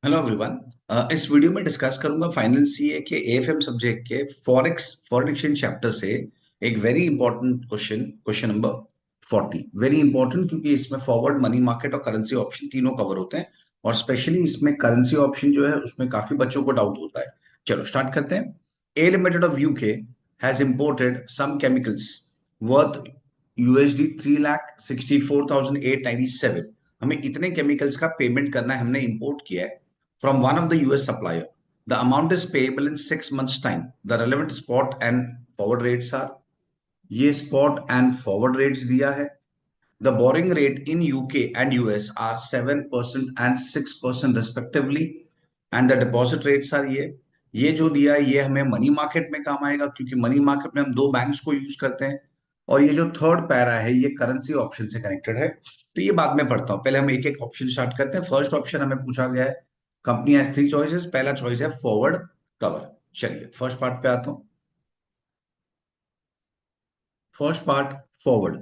Hello everyone. इस video में discuss करूंगा फाइनल सीए के एएफएम सब्जेक्ट के फॉरेक्स फॉरेन एक्सचेंज चैप्टर से एक very important question, question number 40। Very important क्योंकि इसमें फॉरवर्ड, मनी मार्केट और करेंसी ऑप्शन तीनों कवर होते हैं और स्पेशली इसमें करेंसी ऑप्शन जो है उसमें काफी बच्चों को डाउट होता है। चलो स्टार्ट करते हैं। A limited of UK has imported some chemicals worth USD 3,64,897। हमें इतने केमिकल्स का पेमेंट करना है, हमने इंपोर्ट किया है from one of the US supplier. The amount is payable in 6 months' time. The relevant spot and forward rates are, ये spot and forward rates दिया है. The borrowing rate in UK and US are 7% and 6% respectively. And the deposit rates are ये जो दिया है ये हमें money market में काम आएगा क्योंकि मनी मार्केट में हम दो बैंक्स को यूज करते हैं। और ये जो थर्ड पैरा है ये करेंसी ऑप्शन से कनेक्टेड है, तो ये बाद में पढ़ता हूँ। पहले हम एक एक ऑप्शन स्टार्ट करते हैं। फर्स्ट ऑप्शन हमें पूछा गया है, कंपनी हैज थ्री चॉइसेस। पहला चॉइस है फॉरवर्ड कवर। चलिए फर्स्ट पार्ट पे आता हूँ। First part forward.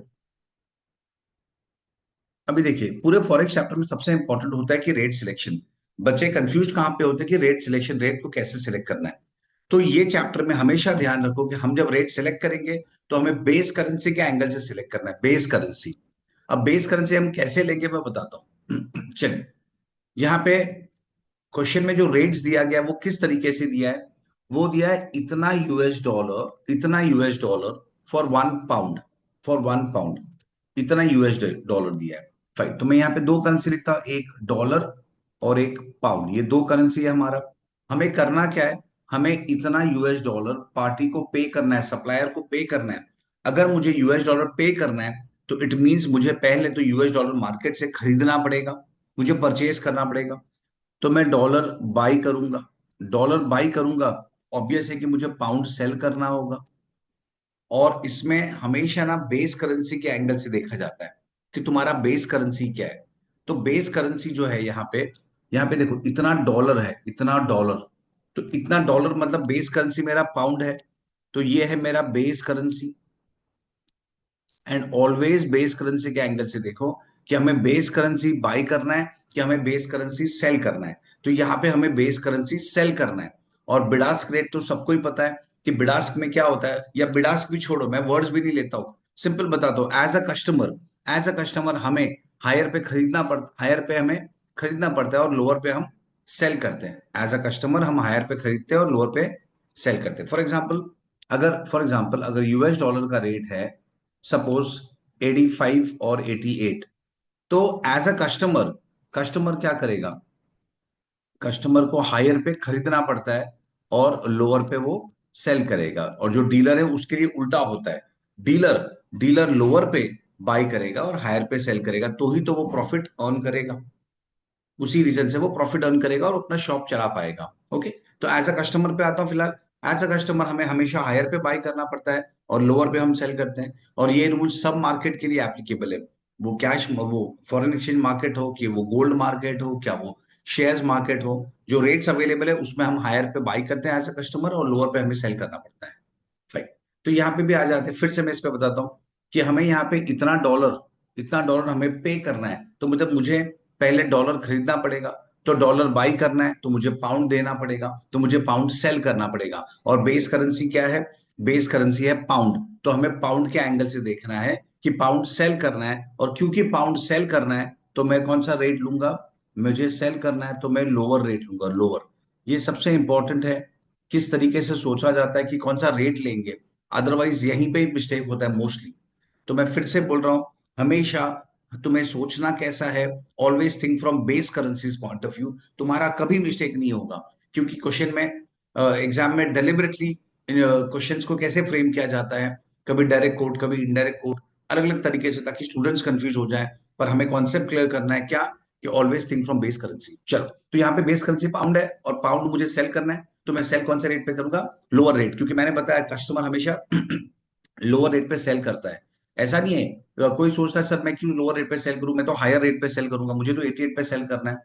अभी देखिए पूरे फॉरेक्स चैप्टर में सबसे इंपॉर्टेंट होता है कि रेट सिलेक्शन। बच्चे कंफ्यूज कहां पे होते हैं कि रेट सिलेक्शन, रेट को कैसे सिलेक्ट करना है। तो ये चैप्टर में हमेशा ध्यान रखो कि हम जब रेट सिलेक्ट करेंगे तो हमें बेस करेंसी के एंगल से सिलेक्ट करना है, बेस करेंसी। अब बेस करेंसी हम कैसे लेंगे मैं बताता हूँ। चलिए यहाँ पे क्वेश्चन में जो रेट्स दिया गया वो किस तरीके से दिया है, वो दिया है इतना यूएस डॉलर, इतना US dollar for 1 pound, for 1 pound इतना यूएस डॉलर दिया है। फाइन, तो मैं यहाँ पे दो करेंसी लिखता हूँ, एक डॉलर और एक पाउंड। ये दो करेंसी है हमारा। हमें करना क्या है, हमें इतना यूएस डॉलर पार्टी को पे करना है, सप्लायर को पे करना है। अगर मुझे यूएस डॉलर पे करना है तो इट मींस मुझे पहले तो यूएस डॉलर मार्केट से खरीदना पड़ेगा, मुझे परचेज करना पड़ेगा। तो मैं डॉलर बाई करूंगा, डॉलर बाई करूंगा। ऑब्वियस है कि मुझे पाउंड सेल करना होगा। और इसमें हमेशा ना बेस करेंसी के एंगल से देखा जाता है कि तुम्हारा बेस करेंसी क्या है। तो बेस करेंसी जो है यहाँ पे देखो इतना डॉलर है, इतना डॉलर। तो इतना डॉलर मतलब बेस करेंसी मेरा पाउंड है, तो ये है मेरा base currency. And always base currency के एंगल से देखो कि हमें बेस करेंसी बाई करना है कि हमें बेस करेंसी सेल करना है। तो यहाँ पे हमें बेस करेंसी सेल करना है। और बिडास्क रेट तो सबको ही पता है कि बिडास्क में क्या होता है, या बिडास्क भी छोड़ो, मैं वर्ड्स भी नहीं लेता हूँ, सिंपल बताता हूँ। As a customer, as a customer हमें हायर पे हमें खरीदना पड़ता है और लोअर पे हम सेल करते हैं। एज अ कस्टमर हम हायर पे खरीदते हैं और लोअर पे सेल करते हैं। फॉर एग्जाम्पल अगर यूएस डॉलर का रेट है सपोज 85 और 88, तो एज अ कस्टमर, कस्टमर क्या करेगा, कस्टमर को हायर पे खरीदना पड़ता है और लोअर पे वो सेल करेगा। और जो डीलर है उसके लिए उल्टा होता है, डीलर डीलर लोअर पे बाय करेगा और हायर पे सेल करेगा, तो ही तो वो प्रॉफिट अर्न करेगा। उसी रीजन से वो प्रॉफिट अर्न करेगा और अपना शॉप चला पाएगा। ओके, तो एज अ कस्टमर पे आता हूँ फिलहाल। एज अ कस्टमर हमें हमेशा हायर पे बाय करना पड़ता है और लोअर पे हम सेल करते हैं। और ये रूल सब मार्केट के लिए एप्लीकेबल है। वो फॉरेन एक्सचेंज मार्केट हो कि वो गोल्ड मार्केट हो, क्या वो शेयर्स मार्केट हो, जो रेट्स अवेलेबल है उसमें हम हायर पे बाय करते हैं एज अ कस्टमर और लोअर पे हमें सेल करना पड़ता है। राइट, तो यहाँ पे भी आ जाते हैं। फिर से मैं इस पे बताता हूँ कि हमें यहाँ पे इतना डॉलर हमें पे करना है, तो मतलब मुझे पहले डॉलर खरीदना पड़ेगा। तो डॉलर बाई करना है तो मुझे पाउंड देना पड़ेगा, तो मुझे पाउंड सेल करना पड़ेगा। और बेस करेंसी क्या है, बेस करेंसी है पाउंड। तो हमें पाउंड के एंगल से देखना है कि पाउंड सेल करना है, और क्योंकि पाउंड सेल करना है तो मैं कौन सा रेट लूंगा, मुझे सेल करना है तो मैं लोअर रेट लूंगा, लोअर। ये सबसे इंपॉर्टेंट है, किस तरीके से सोचा जाता है कि कौन सा रेट लेंगे। अदरवाइज यहीं पे ही मिस्टेक होता है मोस्टली। तो मैं फिर से बोल रहा हूं, हमेशा तुम्हें सोचना कैसा है, always think from base currencies point of view, तुम्हारा कभी मिस्टेक नहीं होगा। क्योंकि क्वेश्चन में, एग्जाम में डेलिबरेटली क्वेश्चंस को कैसे फ्रेम किया जाता है, कभी डायरेक्ट कोट कभी इनडायरेक्ट कोट, अलग अलग तरीके से, ताकि स्टूडेंट्स कंफ्यूज हो जाए। पर हमें कॉन्सेप्ट क्लियर करना है क्या, कि always think from base currency. चलो, तो यहाँ पे बेस करेंसी पाउंड है और पाउंड मुझे सेल करना है, तो मैं सेल कौन से रेट पे करूंगा, लोअर रेट। क्योंकि मैंने बताया कस्टमर हमेशा लोअर रेट पे सेल करता है। ऐसा नहीं है, कोई सोचता है सर मैं क्यों लोअर रेट पे सेल करूं, मैं तो हायर रेट पे सेल करूंगा, मुझे तो 88 पे सेल करना है।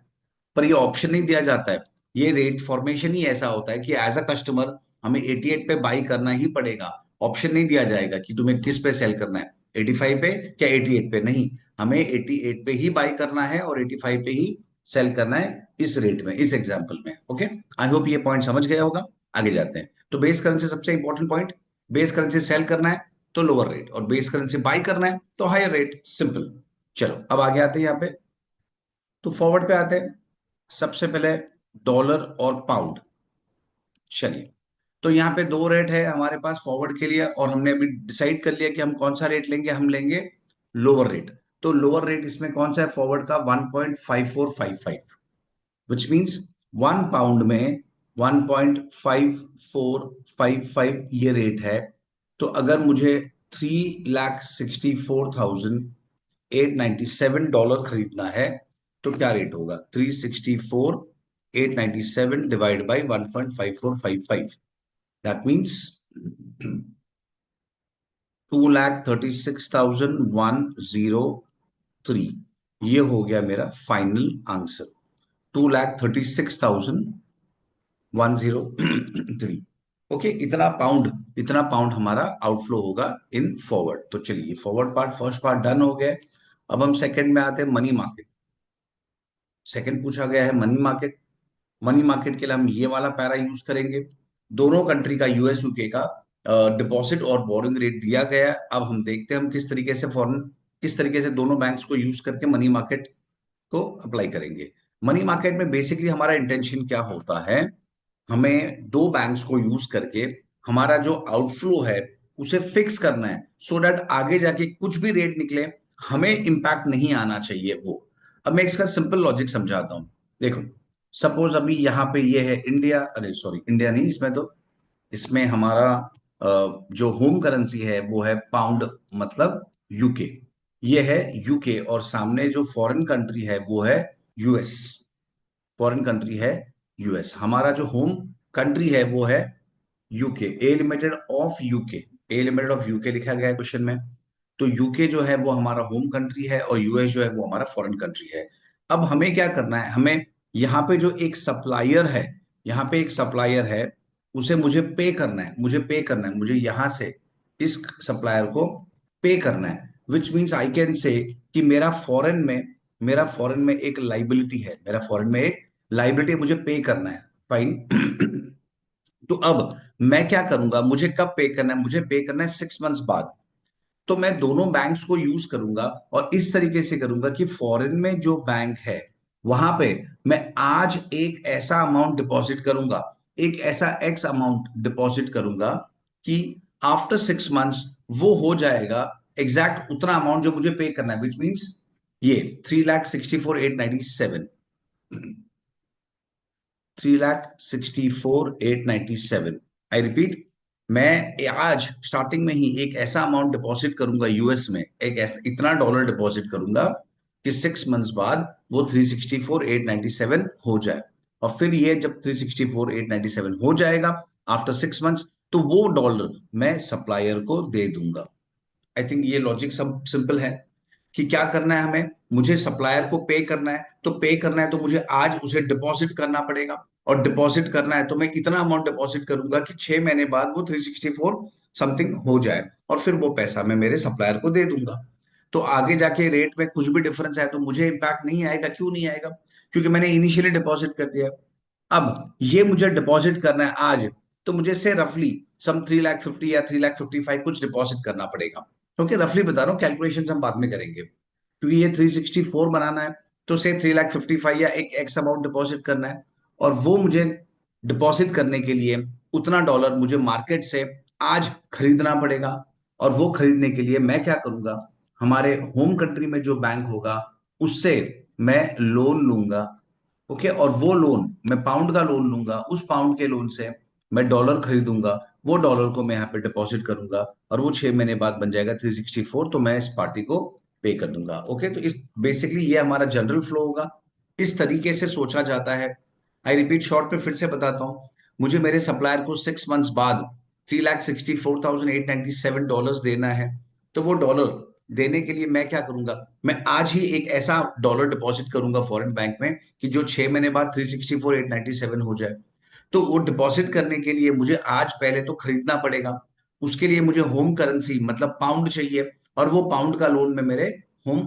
पर ये ऑप्शन नहीं दिया जाता है। ये रेट फॉर्मेशन ही ऐसा होता है कि एज अ कस्टमर हमें 88 पे बाई करना ही पड़ेगा। ऑप्शन नहीं दिया जाएगा कि तुम्हें किस पे सेल करना है, 85 पे क्या 88 पे, नहीं। हमें 88 पे ही बाई करना है और 85 पे ही सेल करना है इस रेट में, इस एग्जाम्पल में। ओके, आई होप ये पॉइंट समझ गया होगा। आगे जाते हैं। तो बेस करेंसी सबसे important point, base currency sell करना है तो लोअर रेट, और बेस करेंसी बाई करना है तो हायर रेट, सिंपल। चलो अब आगे आते हैं यहाँ पे। तो फॉरवर्ड पे आते हैं। सबसे पहले डॉलर और पाउंड। चलिए, तो यहाँ पे दो रेट है हमारे पास फॉरवर्ड के लिए, और हमने अभी डिसाइड कर लिया कि हम कौन सा रेट लेंगे, हम लेंगे लोअर रेट। तो लोअर रेट इसमें कौन सा है फॉरवर्ड का, 1.5455, विच मीन्स 1 पाउंड में 1.5455 ये रेट है। तो अगर मुझे 3,64,897 डॉलर खरीदना है तो क्या रेट होगा, 364,897 डिवाइड बाई 1.5455, दैट मीन्स 2,36,103। ये हो गया मेरा फाइनल आंसर, 2,36,103। ओके, इतना पाउंड हमारा आउटफ्लो होगा इन फॉरवर्ड। तो चलिए, forward part, first part done हो गया। अब हम सेकंड में आते हैं, मनी मार्केट। सेकंड पूछा गया है मनी मार्केट। मनी मार्केट के लिए हम ये वाला पैरा यूज करेंगे। दोनों कंट्री का, यूएस यूके का डिपॉजिट और बोरिंग रेट दिया गया है। अब हम देखते हैं हम किस तरीके से दोनों बैंक्स को यूज करके मनी मार्केट को अप्लाई करेंगे। मनी मार्केट में बेसिकली हमारा इंटेंशन क्या होता है, हमें दो बैंक्स को यूज करके हमारा जो आउटफ्लो है उसे फिक्स करना है, सो दैट आगे जाके कुछ भी रेट निकले हमें इंपैक्ट नहीं आना चाहिए वो। अब मैं इसका सिंपल लॉजिक समझाता हूं। देखो, सपोज अभी यहाँ पे ये है इंडिया, अरे सॉरी इंडिया नहीं, इसमें तो इसमें हमारा जो होम करेंसी है वो है पाउंड, मतलब यूके। ये है यूके, और सामने जो फॉरेन कंट्री है वो है यूएस। फॉरेन कंट्री है यूएस, हमारा जो होम कंट्री है वो है UK, A limited of UK. A limited of UK लिखा गया है क्वेश्चन में। तो यूके जो है वो हमारा होम कंट्री है, और यूएस जो है वो हमारा फॉरेन कंट्री है। अब हमें क्या करना है, हमें यहाँ पे जो एक सप्लायर है, यहाँ पे एक सप्लायर है, उसे मुझे पे करना है, मुझे यहां से इस सप्लायर को पे करना है। Which means I can say कि मेरा फॉरेन में एक लाइबिलिटी है, मुझे पे करना है, फाइन। तो अब मैं क्या करूंगा, मुझे कब पे करना है, मुझे पे करना है 6 मंथ्स बाद। तो मैं दोनों बैंक्स को यूज करूंगा, और इस तरीके से करूंगा कि फॉरेन में जो बैंक है वहां पे मैं आज एक ऐसा अमाउंट डिपॉजिट करूंगा, एक ऐसा एक्स अमाउंट डिपॉजिट करूंगा कि आफ्टर 6 मंथ्स वो हो जाएगा एग्जैक्ट उतना अमाउंट जो मुझे पे करना है, विच मीन्स ये 3,64,897, 3,64,897। आई रिपीट, मैं आज स्टार्टिंग में ही एक ऐसा अमाउंट डिपॉजिट करूंगा यूएस में, इतना डॉलर डिपॉजिट करूंगा कि 6 मंथ्स बाद वो 3,64,897 हो जाए। और फिर ये जब 3,64,897 हो जाएगा आफ्टर 6 मंथ्स, तो वो डॉलर मैं सप्लायर को दे दूंगा। आई थिंक ये लॉजिक सब सिंपल है कि क्या करना है हमें, मुझे सप्लायर को पे करना है, तो पे करना है तो मुझे आज उसे डिपॉजिट करना पड़ेगा, और डिपॉजिट करना है तो मैं इतना अमाउंट डिपॉजिट करूंगा कि 6 महीने बाद वो 364 समथिंग हो जाए, और फिर वो पैसा मैं मेरे सप्लायर को दे दूंगा। तो आगे जाके रेट में कुछ भी डिफरेंस आए तो मुझे इंपैक्ट नहीं आएगा। क्यों नहीं आएगा, क्योंकि मैंने इनिशियली डिपॉजिट कर दिया है। अब ये मुझे डिपॉजिट करना है आज, तो मुझे से रफली सम 3,50,000 या 3,55,000 कुछ डिपॉजिट करना पड़ेगा। क्योंकि रफली बता रहा हूँ, कैलकुलेशन हम बाद में करेंगे। क्योंकि ये 364 बनाना है, तो से 3,55,000 या एक एक्स अमाउंट डिपॉजिट करना है, और वो मुझे डिपॉजिट करने के लिए उतना डॉलर मुझे मार्केट से आज खरीदना पड़ेगा। और वो खरीदने के लिए मैं क्या करूंगा, हमारे होम कंट्री में जो बैंक होगा उससे मैं लोन लूंगा। ओके, और वो लोन मैं पाउंड का लोन लूंगा, उस पाउंड के लोन से मैं डॉलर खरीदूंगा, वो डॉलर को मैं यहाँ पे डिपॉजिट करूंगा, और वो 6 महीने बाद बन जाएगा 364, तो मैं इस पार्टी को पे कर दूंगा। ओके, तो इस बेसिकली ये हमारा जनरल फ्लो होगा, इस तरीके से सोचा जाता है। आई रिपीट, शॉर्ट में फिर से बताता हूँ। मुझे मेरे सप्लायर को 6 मंथ्स बाद 3,64,897 डॉलर देना है। तो वो डॉलर देने के लिए मैं क्या करूंगा, मैं आज ही एक ऐसा डॉलर डिपॉजिट करूंगा फॉरेन बैंक में कि जो 6 महीने बाद 364,897 हो जाए। तो वो डिपॉजिट करने के लिए मुझे आज पहले तो खरीदना पड़ेगा। उसके लिए मुझे होम करेंसी मतलब पाउंड चाहिए, और वो पाउंड का लोन मैं मेरे होम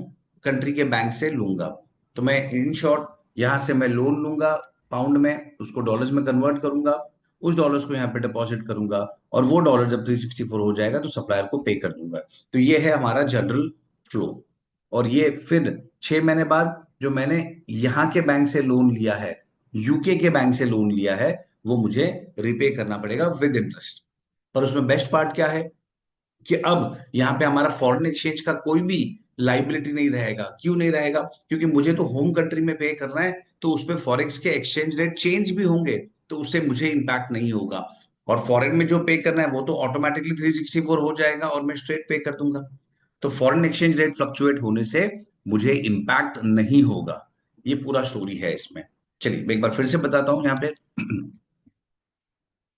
कंट्री के बैंक से लूंगा। तो मैं इन शॉर्ट यहां से मैं लोन लूंगा पाउंड में, उसको डॉलर्स में कन्वर्ट करूंगा, उस डॉलर्स को यहाँ पे डिपॉजिट करूंगा, और वो डॉलर जब 364 हो जाएगा तो सप्लायर को पे कर दूंगा। तो ये है हमारा जनरल फ्लो। और ये फिर 6 महीने बाद जो मैंने यहाँ के बैंक से लोन लिया है, यूके के बैंक से लोन लिया है, वो मुझे रिपे करना पड़ेगा विद इंटरेस्ट। पर उसमें बेस्ट पार्ट क्या है कि अब यहाँ पे हमारा फॉरेन एक्सचेंज का कोई भी लाइबिलिटी नहीं रहेगा। क्यों नहीं रहेगा? क्योंकि मुझे तो होम कंट्री में पे करना है, तो उसपे फॉरेक्स के एक्सचेंज रेट चेंज भी होंगे, तो उससे मुझे इंपैक्ट नहीं होगा। और फॉरेन में जो पे करना है वो तो ऑटोमेटिकली 364 हो जाएगा और मैं स्ट्रेट पे कर दूंगा। तो फॉरेन एक्सचेंज रेट फ्लक्चुएट होने से मुझे इंपैक्ट नहीं होगा। ये पूरा स्टोरी है इसमें। चलिए मैं एक बार फिर से बताता हूँ यहाँ पे।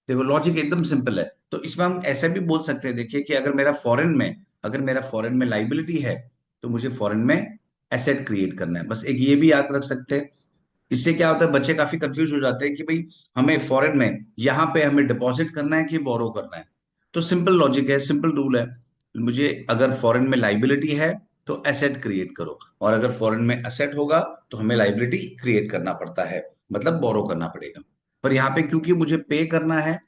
देखो लॉजिक एकदम सिंपल है। तो इसमें हम ऐसा भी बोल सकते हैं, देखिए कि अगर मेरा फॉरेन में लाइबिलिटी है, तो मुझे फॉरेन में एसेट क्रिएट करना है। बस एक ये भी याद रख सकते हैं। इससे क्या होता है, बच्चे काफी कंफ्यूज हो जाते हैं कि भाई हमें फॉरेन में यहाँ पे हमें डिपॉजिट करना है कि बोरो करना है। तो सिंपल लॉजिक है, सिंपल रूल है। मुझे अगर फॉरेन में लाइबिलिटी है तो एसेट क्रिएट करो, और अगर फॉरेन में एसेट होगा तो हमें लाइबिलिटी क्रिएट करना पड़ता है, मतलब बोरो करना पड़ेगा। पर यहाँ पे क्योंकि मुझे पे करना है,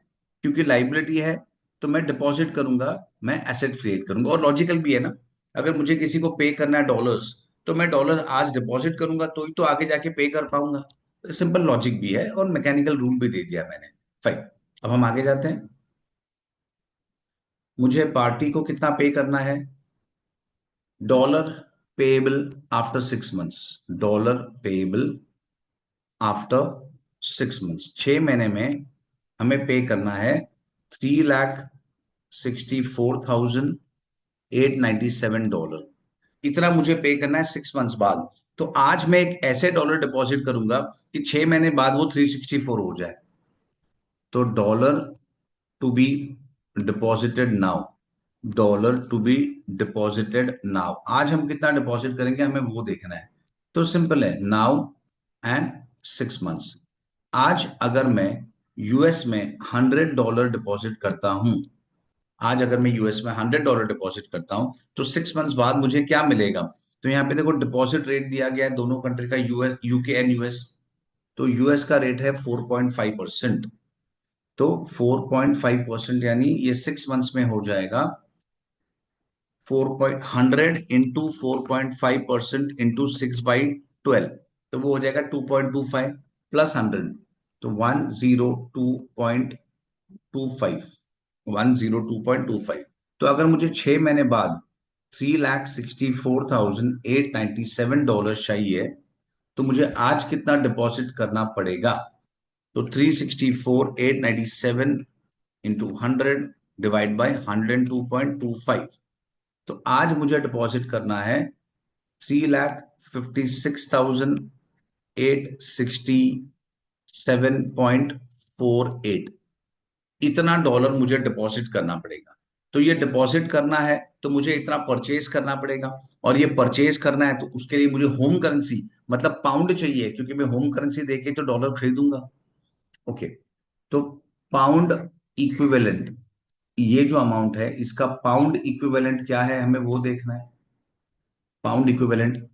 क्योंकि लाइबिलिटी है, तो मैं डिपॉजिट करूंगा, मैं एसेट क्रिएट करूंगा। और लॉजिकल भी है ना, अगर मुझे किसी को पे करना है डॉलर्स, तो मैं डॉलर आज डिपॉजिट करूंगा तो ही तो आगे जाके पे कर पाऊंगा। सिंपल लॉजिक भी है और मैकेनिकल रूल भी दे दिया मैंने। फाइन। अब हम आगे जाते हैं। मुझे पार्टी को कितना पे करना है? Dollar payable after 6 months. Dollar payable after 6 months, 6 महीने में हमें पे करना है 3,64,897 डॉलर। इतना मुझे पे करना है 6 मंथ्स बाद। तो आज मैं एक ऐसे डॉलर डिपॉजिट करूंगा कि 6 महीने बाद वो 364 हो जाए। तो dollar to be deposited now, dollar to be deposited now, आज हम कितना डिपॉजिट करेंगे हमें वो देखना है। तो सिंपल है, नाउ एंड 6 मंथ्स। आज अगर मैं यूएस में $100 डिपॉजिट करता हूं, आज अगर मैं यूएस में $100 डिपॉजिट करता हूं, तो 6 मंथ्स बाद मुझे क्या मिलेगा? तो यहाँ पे देखो डिपॉजिट रेट दिया गया है दोनों कंट्री का, यूएस, यूके एंड यूएस। तो यूएस का रेट है 4.5%। तो 4.5% यानी ये 6 मंथ्स में हो जाएगा 4.100 इंटू 4.5% इंटू 6/12। तो वो हो जाएगा 2.25 प्लस 100, तो 102.25, 102.25। तो अगर मुझे 6 महीने बाद 3,64,897 डॉलर चाहिए, तो मुझे आज कितना डिपॉजिट करना पड़ेगा? तो 364,897 इंटू 100 डिवाइड बाय 102.25। तो आज मुझे डिपॉजिट करना है 3,56,867.48। इतना डॉलर मुझे डिपॉजिट करना पड़ेगा। तो ये डिपॉजिट करना है तो मुझे इतना परचेज करना पड़ेगा, और ये परचेज करना है तो उसके लिए मुझे होम करेंसी मतलब पाउंड चाहिए, क्योंकि मैं होम करेंसी देके तो डॉलर खरीदूंगा। ओके। तो पाउंड इक्विवेलेंट, ये जो अमाउंट है इसका पाउंड इक्विवेलेंट क्या है हमें वो देखना है। पाउंड इक्विवेलेंट,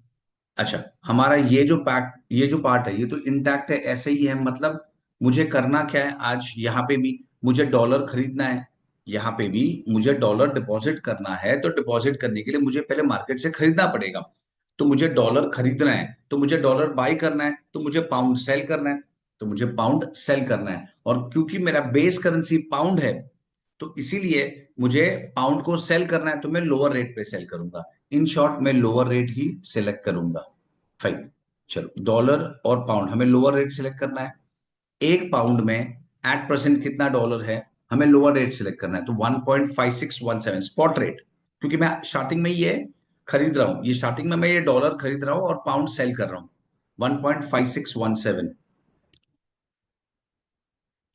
अच्छा, हमारा ये जो पार्ट है ये तो इंटैक्ट है, ऐसे ही है। मतलब मुझे करना क्या है, आज यहाँ पे भी मुझे डॉलर खरीदना है, यहाँ पे भी मुझे डॉलर डिपॉजिट करना है, तो डिपॉजिट करने के लिए मुझे पहले मार्केट से खरीदना पड़ेगा। तो मुझे डॉलर खरीदना है तो मुझे डॉलर बाई करना है, तो मुझे पाउंड सेल करना है, तो मुझे पाउंड सेल करना है। और क्योंकि मेरा बेस करेंसी पाउंड है, तो इसीलिए मुझे पाउंड को सेल करना है, तो मैं लोअर रेट पे सेल करूंगा। इन शॉर्ट मैं लोअर रेट ही सिलेक्ट करूंगा। फाइन। चलो, डॉलर और पाउंड हमें लोअर रेट सिलेक्ट करना है। एक पाउंड में एट प्रेजेंट कितना डॉलर है, हमें लोअर रेट सिलेक्ट करना है। तो 1.5617 स्पॉट रेट, क्योंकि मैं स्टार्टिंग में ये खरीद रहा हूं, ये स्टार्टिंग में मैं ये डॉलर खरीद रहा हूं और पाउंड सेल कर रहा हूं, 1.5617।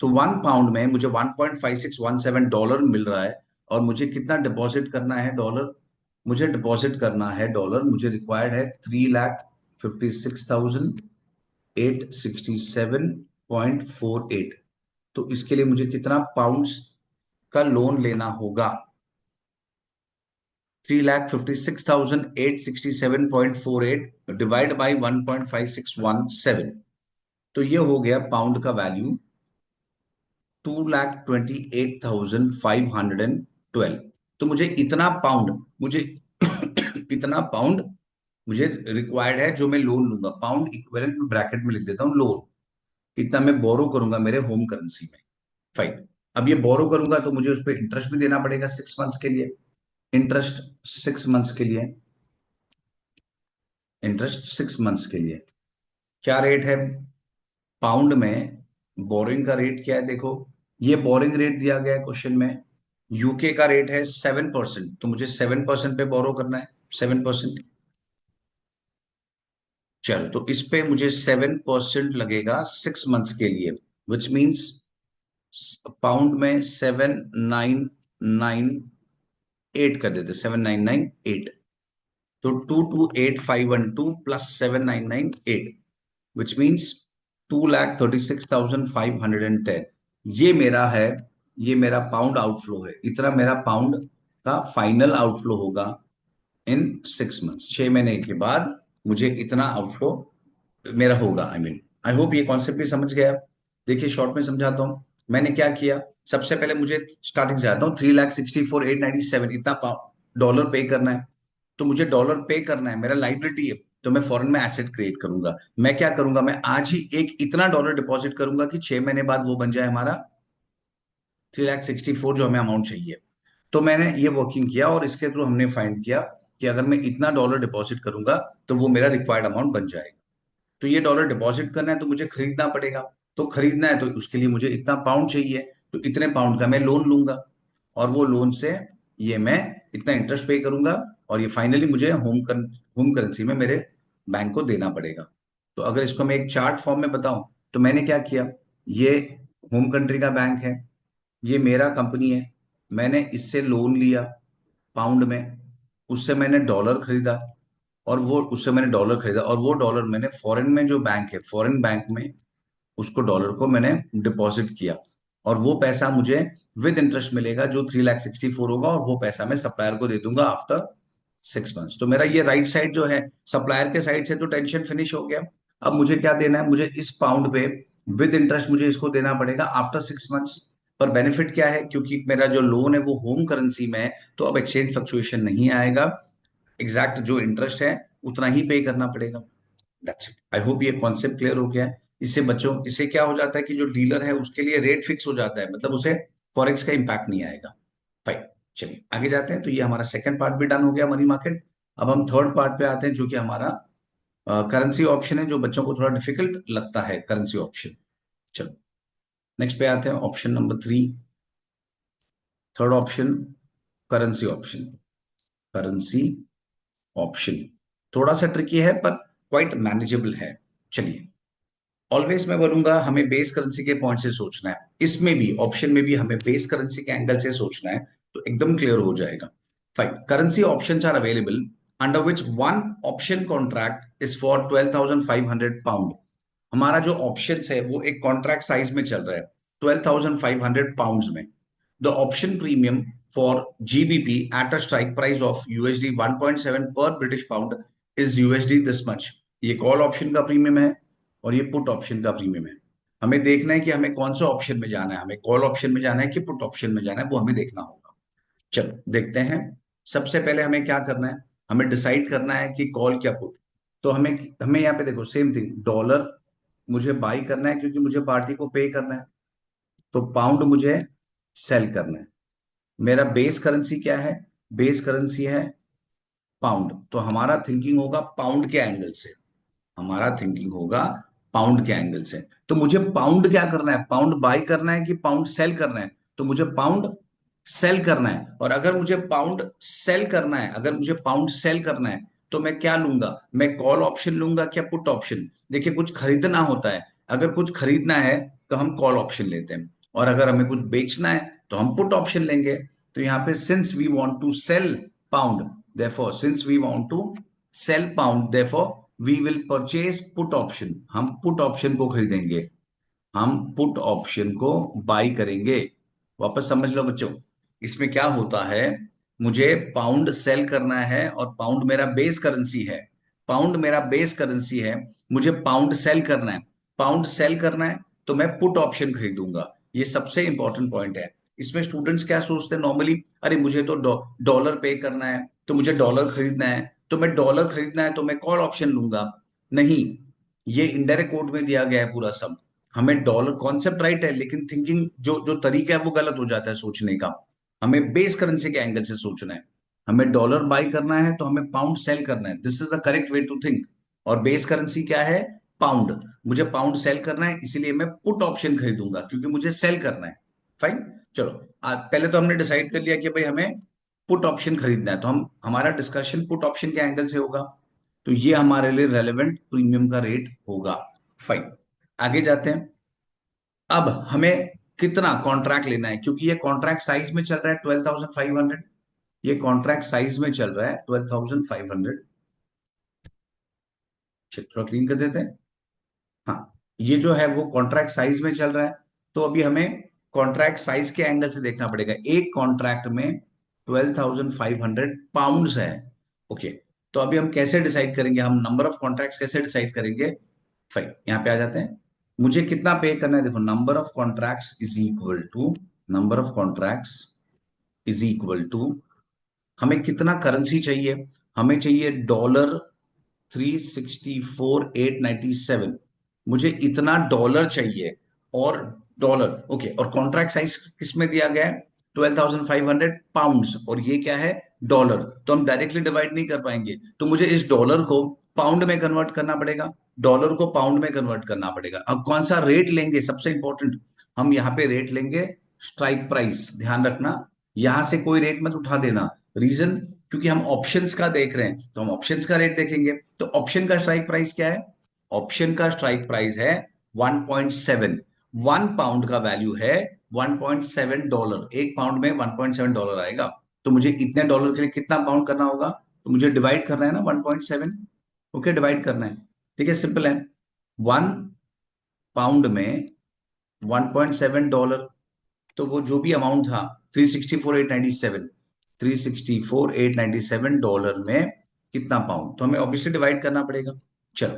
तो 1 पाउंड में मुझे 1.5617 डॉलर मिल रहा है। और मुझे कितना डिपॉजिट करना है डॉलर? मुझे डिपॉजिट करना है डॉलर, मुझे रिक्वायर्ड है 3,56,867.48। तो इसके लिए मुझे कितना पाउंड्स का लोन लेना होगा? 3,56,867.48 डिवाइड बाई 1.5617, तो ये हो गया पाउंड का वैल्यू 2,28,512। तो मुझे इतना पाउंड, मुझे इतना पाउंड मुझे रिक्वायर्ड है जो मैं लोन लूंगा। पाउंड इक्विवेलेंट में ब्रैकेट में लिख देता हूँ लोन, इतना मैं बोरो करूंगा मेरे होम करेंसी में। फाइन। अब ये बोरो करूंगा तो मुझे उस पर इंटरेस्ट भी देना पड़ेगा 6 मंथ्स के लिए। इंटरेस्ट 6 मंथ्स के लिए, इंटरेस्ट 6 मंथ्स के लिए क्या रेट है पाउंड में? बोरिंग का रेट क्या है देखो, ये बोरिंग रेट दिया गया है क्वेश्चन में। यूके का रेट है 7%, तो मुझे 7% पे बोरो करना है, 7%। चलो, तो इस पे मुझे 7% लगेगा 6 मंथ्स के लिए, विच मीन्स पाउंड में 7,998 कर देते, 7,998। तो 228,512 प्लस 7,998, विच मीन्स 2,36,510। ये मेरा है, ये मेरा पाउंड आउटफ्लो है। इतना मेरा पाउंड का फाइनल आउटफ्लो होगा इन 6 मंथ्स। 6 महीने के बाद मुझे इतना आउटफ्लो मेरा होगा। आई होप ये कॉन्सेप्ट भी समझ गया आप। देखिए शॉर्ट में समझाता हूँ। मैंने क्या किया, सबसे पहले मुझे स्टार्टिंग से आता हूँ, 3,64,897 इतना डॉलर पे करना है। तो मुझे डॉलर पे करना है, मेरा लाइबिलिटी है, तो मैं फॉरेन में एसेट क्रिएट करूंगा। मैं क्या करूंगा, मैं आज ही एक इतना डॉलर डिपॉजिट करूंगा कि 6 महीने बाद वो बन जाए हमारा 3,64,000 जो हमें अमाउंट चाहिए। तो मैंने ये वर्किंग किया और इसके थ्रू हमने फाइंड किया कि अगर मैं इतना डॉलर डिपॉजिट करूंगा तो वो मेरा रिक्वायर्ड अमाउंट बन जाएगा। तो ये डॉलर डिपॉजिट करना है तो मुझे खरीदना पड़ेगा। तो खरीदना है तो उसके लिए मुझे इतना पाउंड चाहिए, तो इतने पाउंड का मैं लोन लूंगा, और वो लोन से ये मैं इतना इंटरेस्ट पे करूंगा, और ये फाइनली मुझे होम करेंसी में मेरे बैंक को देना पड़ेगा। तो अगर इसको मैं एक चार्ट फॉर्म में बताऊं, तो मैंने क्या किया, ये होम कंट्री का बैंक है, ये मेरा कंपनी है, मैंने इससे लोन लिया पाउंड में, उससे मैंने डॉलर खरीदा, और वो उससे मैंने डॉलर खरीदा, और वो डॉलर मैंने फॉरेन में जो बैंक है, फॉरेन बैंक में उसको डॉलर को मैंने डिपॉजिट किया, और वो पैसा मुझे विद इंटरेस्ट मिलेगा जो 3,64,000 होगा, और वो पैसा मैं सप्लायर को दे दूंगा आफ्टर 6 मंथ्स। तो मेरा ये राइट साइड जो है सप्लायर के साइड से तो टेंशन फिनिश हो गया। अब मुझे क्या देना है, मुझे इस पाउंड पे विद इंटरेस्ट मुझे इसको देना पड़ेगा आफ्टर 6 मंथ्स। पर बेनिफिट क्या है, क्योंकि मेरा जो लोन है वो होम करेंसी में है, तो अब एक्सचेंज फ्लक्चुएशन नहीं आएगा, एग्जैक्ट जो इंटरेस्ट है उतना ही पे करना पड़ेगा। That's it. आई होप ये कॉन्सेप्ट क्लियर हो गया है। इससे बच्चों, इससे क्या हो जाता है कि जो डीलर है उसके लिए रेट फिक्स हो जाता है, मतलब उसे फॉरेक्स का इंपैक्ट नहीं आएगा। फाइन। चलिए आगे जाते हैं। तो ये हमारा सेकंड पार्ट भी डन हो गया, मनी मार्केट। अब हम थर्ड पार्ट पे आते हैं, जो कि हमारा करेंसी ऑप्शन है, जो बच्चों को थोड़ा डिफिकल्ट लगता है करेंसी ऑप्शन। चलो नेक्स्ट पे आते हैं, option number 3, third option, currency option. Currency option थोड़ा सा ट्रिकी है पर क्वाइट मैनेजेबल है। चलिए, ऑलवेज मैं बोलूंगा हमें बेस करेंसी के पॉइंट से सोचना है, इसमें भी ऑप्शन में भी हमें बेस करेंसी के एंगल से सोचना है, तो एकदम क्लियर हो जाएगा। Fine. Currency options are available under which one option contract is for 12,500 pound. हमारा जो ऑप्शन है वो एक कॉन्ट्रैक्ट साइज में चल रहा है 12,500 पाउंड में। The option premium for GBP at a strike price of USD 1.7 पर British pound is USD this much. ये कॉल ऑप्शन का प्रीमियम है और ये पुट ऑप्शन का प्रीमियम है। हमें देखना है कि हमें कौन सा ऑप्शन में जाना है, हमें कॉल ऑप्शन में जाना है कि पुट ऑप्शन में जाना है, वो हमें देखना होगा। चलो देखते हैं। सबसे पहले हमें क्या करना है, हमें डिसाइड करना है कि कॉल क्या पुट। तो हमें हमें यहाँ पे देखो सेम थिंग, डॉलर मुझे बाई करना है क्योंकि मुझे पार्टी को पे करना है, तो पाउंड मुझे सेल करना है। मेरा बेस करेंसी क्या है, बेस करेंसी है पाउंड, तो हमारा थिंकिंग होगा पाउंड के एंगल से, हमारा थिंकिंग होगा पाउंड के एंगल से। तो मुझे पाउंड क्या करना है, पाउंड बाई करना है कि पाउंड सेल करना है? तो मुझे पाउंड सेल करना है। और अगर मुझे पाउंड सेल करना है, अगर मुझे पाउंड सेल करना है, तो मैं क्या लूंगा, मैं कॉल ऑप्शन लूंगा क्या पुट ऑप्शन? देखिए कुछ खरीदना होता है, अगर कुछ खरीदना है तो हम कॉल ऑप्शन लेते हैं, और अगर हमें कुछ बेचना है तो हम पुट ऑप्शन लेंगे। तो यहाँ पे since we want to sell pound, therefore since we want to sell pound, therefore we will purchase put option। हम पुट ऑप्शन को खरीदेंगे, हम पुट ऑप्शन को बाई करेंगे। वापस समझ लो बच्चों, इसमें क्या होता है मुझे पाउंड सेल करना है और पाउंड मेरा बेस करेंसी है। पाउंड मेरा बेस करेंसी है, मुझे पाउंड सेल करना है। पाउंड सेल करना है तो मैं पुट ऑप्शन खरीदूंगा। ये सबसे इंपॉर्टेंट पॉइंट है। इसमें स्टूडेंट्स क्या सोचते हैं नॉर्मली, अरे मुझे तो डॉलर पे करना है, तो मुझे डॉलर खरीदना है, तो मैं डॉलर खरीदना है तो मैं कॉल ऑप्शन लूंगा। नहीं, ये इनडायरेक्ट कोड में दिया गया है पूरा सब। हमें डॉलर कॉन्सेप्ट राइट है, लेकिन थिंकिंग जो जो तरीका है वो गलत हो जाता है सोचने का। हमें बेस करेंसी के एंगल से सोचना है। हमें डॉलर बाई करना है तो हमें पाउंड सेल करना है, this is the correct way to think. और बेस करेंसी क्या है? पाउंड। मुझे पाउंड सेल करना है, इसीलिए मैं पुट ऑप्शन खरीदूंगा क्योंकि मुझे सेल करना है। फाइन। चलो, पहले तो हमने डिसाइड कर लिया कि भाई हमें पुट ऑप्शन खरीदना है, तो हम हमारा डिस्कशन पुट ऑप्शन के एंगल से होगा। तो ये हमारे लिए रेलेवेंट प्रीमियम का रेट होगा। फाइन, आगे जाते हैं। अब हमें कितना कॉन्ट्रैक्ट लेना है, क्योंकि ये कॉन्ट्रैक्ट साइज में चल रहा है 12,500। ये कॉन्ट्रैक्ट साइज में चल रहा है 12,500। थोड़ा क्लीन कर देते हैं। हाँ, ये जो है वो कॉन्ट्रैक्ट साइज में चल रहा है। तो अभी हमें कॉन्ट्रैक्ट साइज के एंगल से देखना पड़ेगा। एक कॉन्ट्रैक्ट में 12,500 पाउंड्स है। ओके, तो अभी हम कैसे डिसाइड करेंगे, हम नंबर ऑफ कॉन्ट्रैक्ट्स कैसे डिसाइड करेंगे? फाइन, यहाँ पे आ जाते हैं। मुझे कितना पे करना है, देखो, number of contracts is equal to, number of contracts is equal to, हमें कितना करेंसी चाहिए? हमें चाहिए डॉलर 364,897। मुझे इतना डॉलर चाहिए। और डॉलर, ओके, और कॉन्ट्रैक्ट साइज किस में दिया गया है? 12,500 पाउंड्स, और ये क्या है? डॉलर। तो हम डायरेक्टली डिवाइड नहीं कर पाएंगे, तो मुझे इस डॉलर को पाउंड में कन्वर्ट करना पड़ेगा। डॉलर को पाउंड में कन्वर्ट करना पड़ेगा। अब कौन सा रेट लेंगे, सबसे इंपॉर्टेंट, हम यहाँ पे रेट लेंगे स्ट्राइक प्राइस। ध्यान रखना, यहां से कोई रेट मत उठा देना। रीजन, क्योंकि हम ऑप्शंस का देख रहे हैं, तो हम ऑप्शंस का रेट देखेंगे। तो ऑप्शन का स्ट्राइक प्राइस क्या है? ऑप्शन का स्ट्राइक प्राइस है 1.7। 1 पाउंड का वैल्यू है 1.7 डॉलर। एक पाउंड में 1.7 डॉलर आएगा। तो मुझे इतने डॉलर के लिए कितना पाउंड करना होगा? तो मुझे डिवाइड करना है ना 1.7। ओके, डिवाइड करना है। ठीक है, सिंपल है। 1 पाउंड में 1.7 डॉलर, तो वो जो भी अमाउंट था 364,897, 364,897 डॉलर में कितना पाउंड, तो हमें ऑब्वियसली डिवाइड करना पड़ेगा। चलो,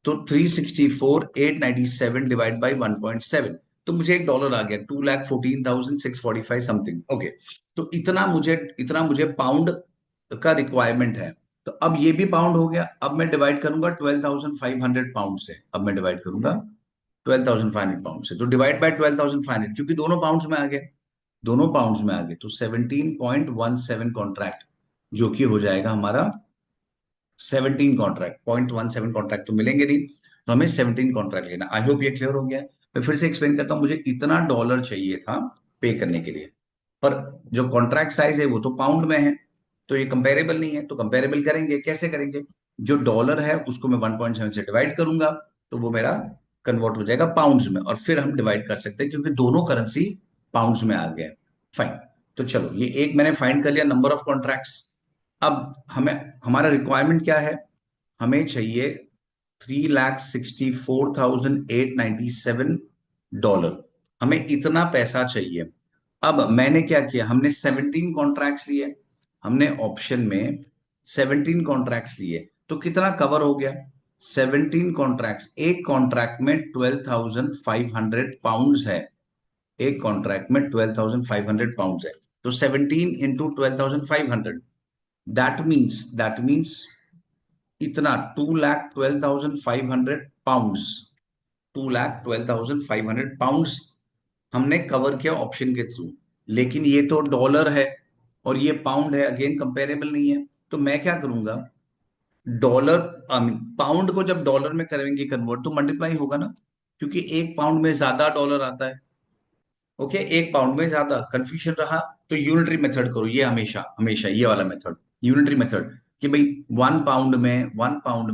तो 364,897 डिवाइड बाई 1.7, तो मुझे एक डॉलर आ गया 2,14,645 समथिंग। ओके, तो इतना मुझे पाउंड का रिक्वायरमेंट है। तो अब ये भी पाउंड हो गया। अब मैं डिवाइड करूंगा 12,500 पाउंड से। अब मैं डिवाइड करूंगा 12,500 पाउंड से, तो डिवाइड बाय 12,500, क्योंकि दोनों पाउंड्स में आ गए। दोनों पाउंड्स में आ गए, तो 17.17 कॉन्ट्रैक्ट, जो कि हो जाएगा हमारा 17 कॉन्ट्रैक्ट। 0.17 कॉन्ट्रैक्ट तो मिलेंगे नहीं, तो हमें 17 कॉन्ट्रैक्ट लेना। आई होप ये क्लियर हो गया है। मैं फिर से एक्सप्लेन करता हूं, मुझे इतना डॉलर चाहिए था पे करने के लिए, पर जो कॉन्ट्रैक्ट साइज है वो तो पाउंड में है, तो ये कंपेरेबल नहीं है। तो कंपेरेबल करेंगे, कैसे करेंगे? जो डॉलर है उसको मैं 1.7 से डिवाइड करूंगा, तो वो मेरा कन्वर्ट हो जाएगा पाउंड्स में, और फिर हम डिवाइड कर सकते हैं क्योंकि दोनों करेंसी पाउंड्स में आ गए। फाइन, तो चलो, ये एक मैंने फाइंड कर लिया, नंबर ऑफ कॉन्ट्रैक्ट्स। अब हमें, हमारा रिक्वायरमेंट क्या है? हमें चाहिए 3,64,897 डॉलर। हमें इतना पैसा चाहिए। अब मैंने क्या किया, हमने 17 कॉन्ट्रैक्ट्स लिए। हमने ऑप्शन में 17 कॉन्ट्रैक्ट्स लिए, तो कितना कवर हो गया? 17 कॉन्ट्रैक्ट्स, एक कॉन्ट्रैक्ट में 12,500 पाउंड्स है। एक कॉन्ट्रैक्ट में 12,500 पाउंड्स है, तो 17 इंटू 12,500, दैट मीन्स इतना 2,12,500 पाउंड्स। 2,12,500 पाउंड्स हमने कवर किया ऑप्शन के थ्रू। लेकिन ये तो डॉलर है और ये पाउंड है, अगेन कंपेरेबल नहीं है। तो मैं क्या करूंगा, डॉलर, आई मीन पाउंड को जब डॉलर में करेंगे कन्वर्ट, तो मल्टीप्लाई होगा ना, क्योंकि एक पाउंड में ज्यादा डॉलर आता है। ओके, एक पाउंड में ज्यादा, कंफ्यूजन रहा तो यूनिटरी मेथड करो, ये हमेशा हमेशा ये वाला मेथड, यूनिटरी मेथड, कि भाई 1 पाउंड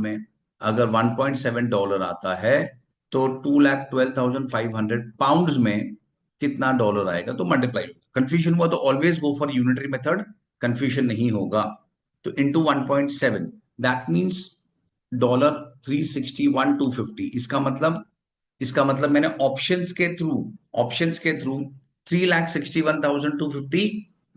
में अगर 1.7 डॉलर आता है, तो 2,12,500 पाउंड में कितना डॉलर आएगा, तो मल्टीप्लाई होगा। कंफ्यूजन हुआ तो always go for unitary method, confusion नहीं होगा। तो इंटू 1.7, दैट मीन्स डॉलर 361,250। इसका मतलब मैंने ऑप्शंस के थ्रू 3,61,250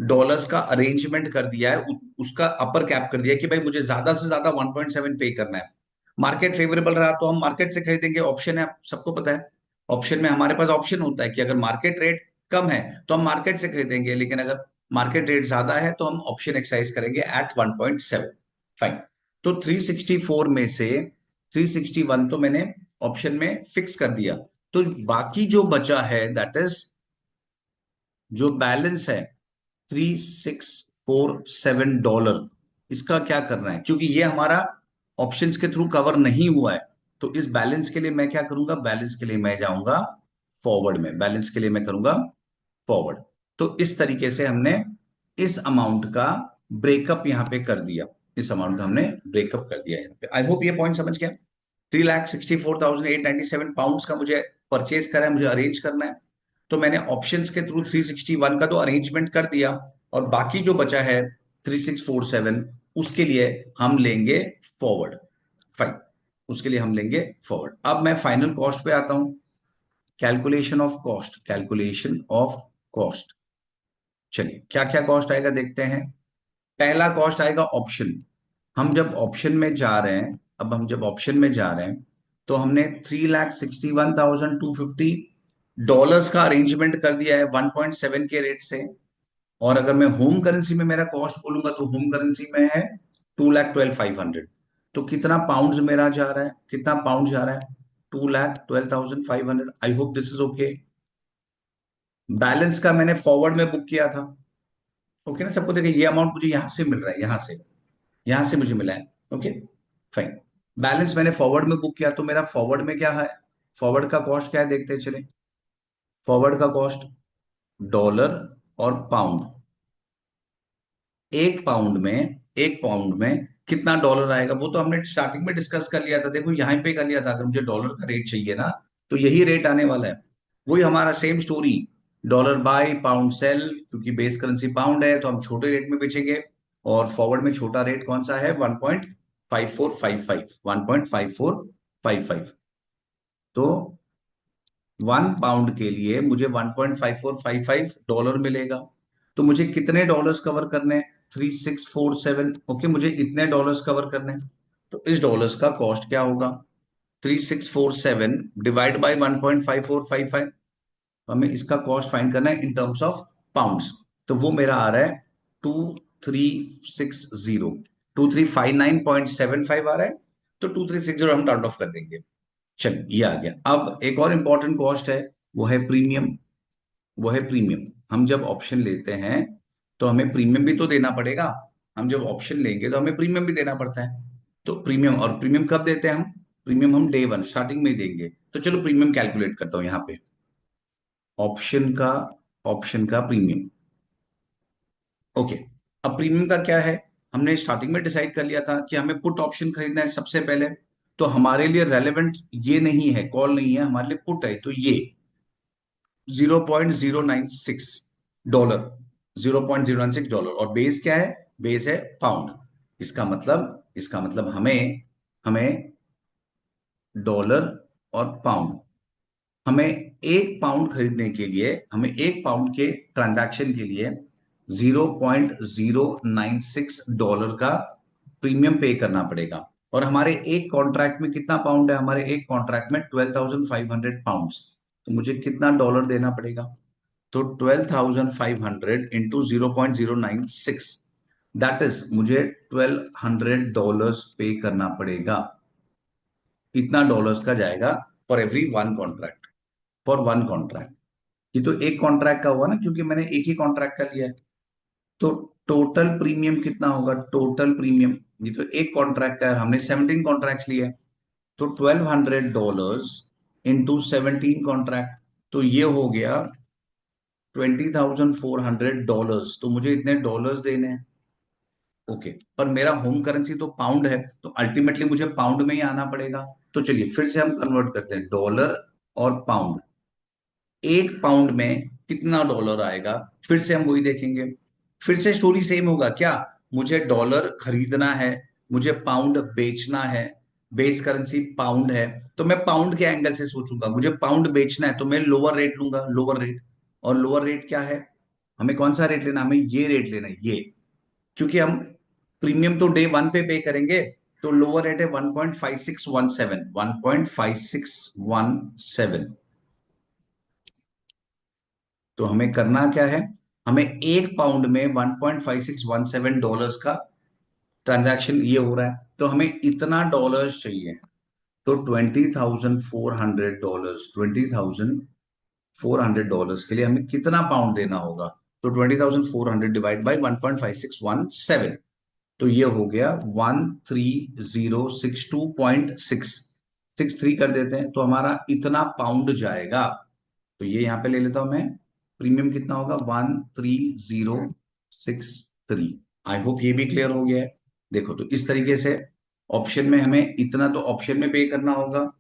डॉलर्स का अरेंजमेंट कर दिया है, उसका अपर कैप कर दिया है कि भाई मुझे ज्यादा से ज्यादा 1.7 पे करना है। मार्केट फेवरेबल रहा तो हम मार्केट से खरीदेंगे, ऑप्शन है, सबको पता है। ऑप्शन में हमारे पास ऑप्शन होता है कि अगर मार्केट रेट कम है तो हम मार्केट से खरीदेंगे, लेकिन अगर मार्केट रेट ज्यादा है तो हम ऑप्शन एक्सरसाइज करेंगे एट 1.7। फाइन। तो 364 में से 361 तो मैंने ऑप्शन में फिक्स कर दिया। तो बाकी जो बचा है, दैट इज जो बैलेंस है $3647, इसका क्या करना है, क्योंकि ये हमारा ऑप्शंस के थ्रू कवर नहीं हुआ है। तो इस बैलेंस के लिए मैं क्या करूंगा, बैलेंस के लिए मैं जाऊंगा फॉरवर्ड में, बैलेंस के लिए मैं करूंगा फॉरवर्ड। तो इस तरीके से हमने इस अमाउंट का ब्रेकअप यहां पे कर दिया, इस अमाउंट का हमने ब्रेकअप कर दिया यहाँ पे। आई होप ये पॉइंट समझ गया। 3,64,897 पाउंड्स का मुझे परचेज करा है, मुझे अरेंज करना है। तो मैंने ऑप्शंस के थ्रू 361 का तो अरेंजमेंट कर दिया, और बाकी जो बचा है 3647, उसके लिए हम लेंगे फॉरवर्ड। फाइन, उसके लिए हम लेंगे फॉरवर्ड। अब मैं फाइनल कॉस्ट पे आता हूं। Calculation of cost, calculation of cost. चलिए क्या क्या कॉस्ट आएगा देखते हैं। पहला कॉस्ट आएगा ऑप्शन। हम जब ऑप्शन में जा रहे हैं, अब हम जब ऑप्शन में जा रहे हैं तो हमने $3,61,250 का अरेंजमेंट कर दिया है 1.7 के रेट से। और अगर मैं होम करेंसी में मेरा कॉस्ट बोलूंगा तो होम करेंसी में है 2,12,500। तो कितना पाउंड्स मेरा जा रहा है, कितना पाउंड जा रहा है, 2,12,500। I hope this is okay. Balance का मैंने फॉरवर्ड में बुक किया था। ओके ना सबको, देखिए ये अमाउंट मुझे यहां से मिल रहा है, यहां से मुझे मिला है। Okay fine. बैलेंस मैंने फॉरवर्ड में बुक किया, तो मेरा फॉरवर्ड में क्या है, फॉरवर्ड का कॉस्ट क्या है देखते हैं चले। फॉरवर्ड का कॉस्ट डॉलर और पाउंड। एक पाउंड में कितना डॉलर आएगा वो तो हमने स्टार्टिंग में डिस्कस कर लिया था, देखो यहां पे कर लिया था। अगर मुझे डॉलर का रेट चाहिए ना, तो यही रेट आने वाला है, वही हमारा same story. Dollar buy pound sell, क्योंकि बेस करेंसी पाउंड है तो हम छोटे रेट में बेचेंगे। और फॉरवर्ड में छोटा रेट कौन सा है, 1.5455, 1.5455। तो 1 पाउंड के लिए मुझे 1.5455 डॉलर मिलेगा। तो मुझे कितने डॉलर्स कवर करने हैं, 3647। ओके, मुझे इतने डॉलर्स कवर करने हैं। तो इस डॉलर्स का कॉस्ट क्या होगा, 3647 डिवाइड बाई 1.5455। हमें इसका कॉस्ट फाइंड करना है इन टर्म्स ऑफ पाउंड्स। तो वो मेरा आ रहा है 2360, 2359.75 आ रहा है। तो 2360 हम राउंड ऑफ कर देंगे। चलिए ये आ गया। अब एक और इंपॉर्टेंट कॉस्ट है, वो है प्रीमियम। वो है प्रीमियम। हम जब ऑप्शन लेते हैं तो हमें प्रीमियम भी तो देना पड़ेगा। हम जब ऑप्शन लेंगे तो हमें प्रीमियम भी देना पड़ता है। तो प्रीमियम, और प्रीमियम कब देते हैं हम, प्रीमियम हम डे वन स्टार्टिंग में ही देंगे। तो चलो प्रीमियम कैलकुलेट करता हूं यहाँ पे। ऑप्शन का, ऑप्शन का प्रीमियम। ओके, अब प्रीमियम का क्या है, हमने स्टार्टिंग में डिसाइड कर लिया था कि हमें पुट ऑप्शन खरीदना है सबसे पहले। तो हमारे लिए रेलेवेंट ये नहीं है, कॉल नहीं है, हमारे लिए पुट है। तो ये 0.096 डॉलर, $0.096। और बेस क्या है, बेस है पाउंड। इसका मतलब हमें हमें डॉलर और पाउंड, हमें 1 पाउंड खरीदने के लिए, हमें 1 पाउंड के ट्रांजैक्शन के लिए $0.096 का प्रीमियम पे करना पड़ेगा। और हमारे एक कॉन्ट्रैक्ट में कितना पाउंड है, हमारे एक कॉन्ट्रैक्ट में 12,500 पाउंड्स। तो मुझे कितना डॉलर देना पड़ेगा, तो 12,500 इंटू 0.096, दैट इज मुझे $1,200 पे करना पड़ेगा। इतना डॉलर्स का जाएगा for every one contract, for one contract. ये तो एक कॉन्ट्रैक्ट का हुआ ना, क्योंकि मैंने एक ही कॉन्ट्रैक्ट का लिया है। तो टोटल प्रीमियम कितना होगा, टोटल प्रीमियम, ये तो एक कॉन्ट्रैक्ट का है, हमने 17 कॉन्ट्रैक्ट लिए हैं। तो $1,200 इंटू 17 कॉन्ट्रैक्ट, तो ये हो गया $20,400। तो मुझे इतने डॉलर्स देने हैं। ओके, पर मेरा होम करेंसी तो पाउंड है, तो अल्टीमेटली मुझे पाउंड में ही आना पड़ेगा। तो चलिए फिर से हम कन्वर्ट करते हैं, डॉलर और पाउंड। 1 पाउंड में कितना डॉलर आएगा, फिर से हम वही देखेंगे। फिर से स्टोरी सेम होगा क्या, मुझे डॉलर खरीदना है, मुझे पाउंड बेचना है, बेस करेंसी पाउंड है। तो मैं पाउंड के एंगल से सोचूंगा, मुझे पाउंड बेचना है तो मैं लोअर रेट लूंगा, लोअर रेट। और लोअर रेट क्या है, हमें कौन सा रेट लेना, हमें ये रेट लेना है ये, क्योंकि हम प्रीमियम तो डे वन पे करेंगे, तो लोअर रेट है 1.5617, 1.5617। तो हमें करना क्या है, हमें एक पाउंड में 1.5617 डॉलर्स का ट्रांजैक्शन ये हो रहा है, तो हमें इतना डॉलर्स चाहिए। तो $20,400, $20,400 के लिए हमें कितना पाउंड देना होगा, तो 20,400 डिवाइड बाई 1.5617, तो ये हो गया 13062.663 कर देते हैं, तो हमारा इतना पाउंड जाएगा। तो ये यहां पे ले लेता हूं मैं, प्रीमियम कितना होगा 13063। आई होप ये भी क्लियर हो गया है। देखो तो इस तरीके से ऑप्शन में हमें इतना तो ऑप्शन में पे करना होगा,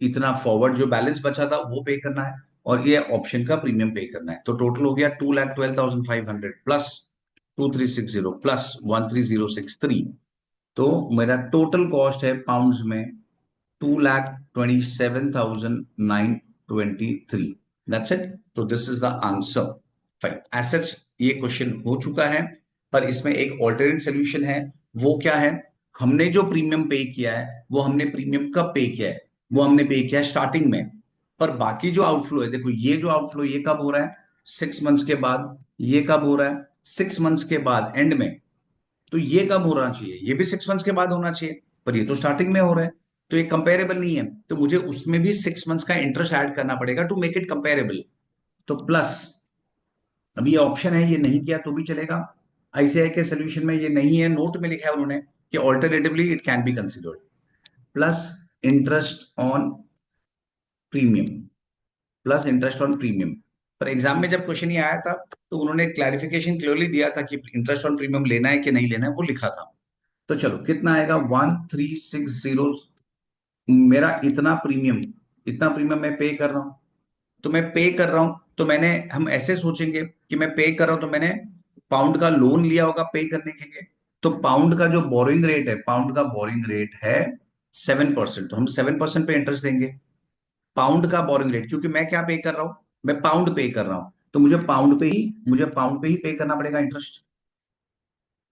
इतना फॉरवर्ड जो बैलेंस बचा था वो पे करना है, और ये ऑप्शन का प्रीमियम पे करना है। तो टोटल हो गया 2,12,500 प्लस 2360 प्लस 13063। तो मेरा टोटल कॉस्ट है पाउंड्स में 2,27,923। That's it. तो this is the answer. Fine, assets ये क्वेश्चन हो चुका है, पर इसमें एक ऑल्टरनेट सोल्यूशन है। वो क्या है, हमने जो प्रीमियम पे किया है वो हमने प्रीमियम कब पे किया है, वो हमने पे किया है स्टार्टिंग में। पर बाकी जो आउटफ्लो है, देखो ये जो आउटफ्लो ये कब हो रहा है, 6 मंथ्स के बाद। ये कब हो रहा है, 6 मंथ्स के बाद एंड में। तो ये कब होना चाहिए, ये भी 6 मंथ्स के बाद होना चाहिए, पर ये तो स्टार्टिंग में हो रहा है, तो ये कंपेरेबल नहीं है। तो मुझे उसमें भी 6 मंथ्स का इंटरेस्ट ऐड करना पड़ेगा टू मेक इट कंपेरेबल। तो प्लस, अभी ये ऑप्शन है, ये नहीं किया तो भी चलेगा। आईसीआई के सोल्यूशन में ये नहीं है, नोट में लिखा है उन्होंने कि alternatively it can be considered, plus interest on premium, plus interest on premium. पर एग्जाम में जब क्वेश्चन ये आया था, तो उन्होंने क्लैरिफिकेशन क्लियरली दिया था कि इंटरेस्ट ऑन प्रीमियम लेना है कि नहीं लेना है, वो लिखा था। तो चलो कितना आएगा 1360। मेरा इतना प्रीमियम मैं पे कर रहा हूं, तो मैं पे कर रहा हूं, तो मैंने, हम ऐसे सोचेंगे कि मैं पे कर रहा हूं तो मैंने पाउंड का लोन लिया होगा पे करने के लिए। तो पाउंड का जो बोरिंग रेट है, पाउंड का बोरिंग रेट है 7%, तो हम 7% पे इंटरेस्ट देंगे। पाउंड का बोरिंग रेट, क्योंकि मैं क्या पे कर रहा हूं, मैं पाउंड पे कर रहा हूं, तो मुझे पाउंड पे ही पे करना पड़ेगा इंटरेस्ट।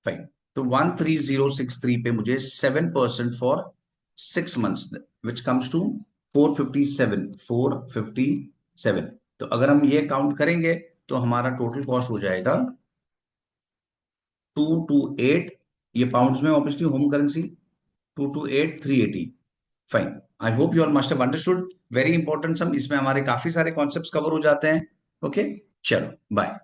फाइन। तो 13063 पे मुझे 7% for 6 months, which comes to 457। तो अगर हम ये काउंट करेंगे, तो हमारा टोटल कॉस्ट हो जाएगा 228। ये पाउंड्स में obviously home currency, 228,380। Fine, I hope you all must have understood. Very important sum, इसमें हमारे काफी सारे कॉन्सेप्ट्स कवर हो जाते हैं। ओके, चलो बाय।